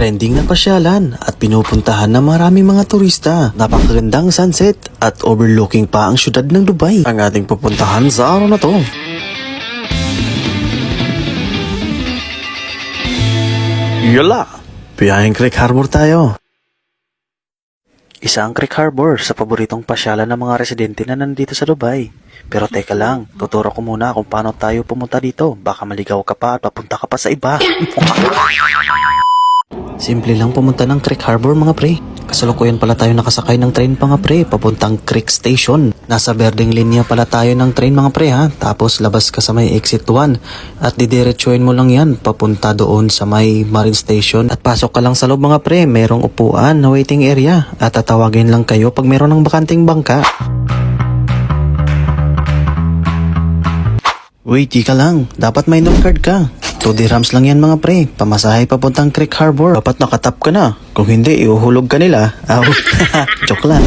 Trending na pasyalan at pinupuntahan ng maraming mga turista. Napakagandang sunset at overlooking pa ang syudad ng Dubai. Ang ating pupuntahan sa araw na to. Yala! Biyaheng Creek Harbor tayo. Isa ang Creek Harbor sa paboritong pasyalan ng mga residente na nandito sa Dubai. Pero teka lang, tuturo ko muna kung paano tayo pumunta dito. Baka maligaw ka pa at papunta ka pa sa iba. Simple lang pumunta ng Creek Harbor mga pre. Kasalukuyan pala tayo nakasakay ng train mga pre, papuntang Creek Station. Nasa berdeng linya pala tayo ng train mga pre ha. Tapos labas ka sa may exit 1 at didiretsuhin mo lang yan papunta doon sa may Marine Station. At pasok ka lang sa loob mga pre, merong upuan na waiting area. At tatawagin lang kayo pag meron ng bakanting bangka. Wait, ka lang. Dapat may note card ka. 2 dirhams lang yan mga pre. Pamasahe papuntang Creek Harbor. Dapat nakatap ka na. Kung hindi, iuhulog ka nila. Aw, joke lang.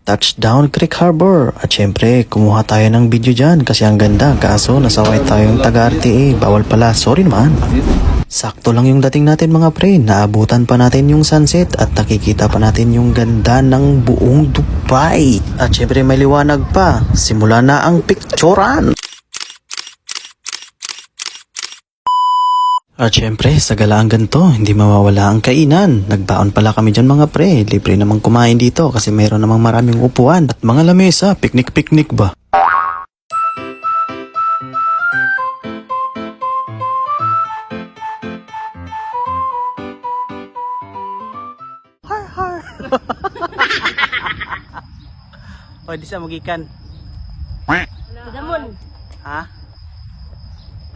Touchdown Creek Harbor. At syempre, kumuha tayo ng video dyan kasi ang ganda. Kaso, nasaway tayong taga-RTA. Bawal pala. Sorry naman. Sakto lang yung dating natin mga pre. Naabutan pa natin yung sunset at nakikita pa natin yung ganda ng buong Dubai. At syempre, may liwanag pa. Simula na ang picturean. At syempre, sa galaang ganito, hindi mawawala ang kainan. Nagbaon pala kami dyan mga pre. Libre namang kumain dito kasi mayroon namang maraming upuan. At mga lamesa, piknik-piknik ba? Pwede siya magikan. Damon. Ha?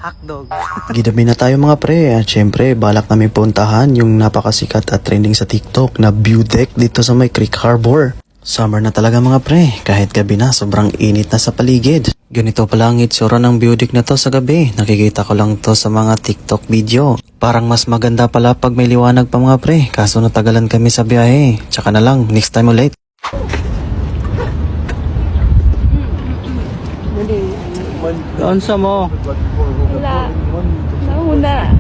Hotdog. Gidabi na tayo mga pre at syempre balak namin puntahan yung napakasikat at trending sa TikTok na view deck dito sa may Creek Harbor. Summer na talaga mga pre, kahit gabi na sobrang init na sa paligid. Ganito pala ang itsura ng view deck na to sa gabi, nakikita ko lang to sa mga TikTok video. Parang mas maganda pala pag may liwanag pa mga pre, kaso natagalan kami sa biyahe. Tsaka na lang, next time ulit. Kaunsa mo? Wala. Nauna.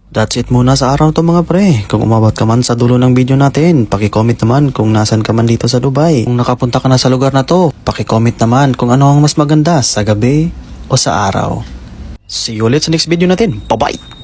That's it muna sa araw to mga pre. Kung umabot ka man sa dulo ng video natin, paki-comment naman kung nasan ka man dito sa Dubai. Kung nakapunta ka na sa lugar na to, paki-comment naman kung ano ang mas maganda sa gabi o sa araw. See you ulit sa next video natin. Bye-bye!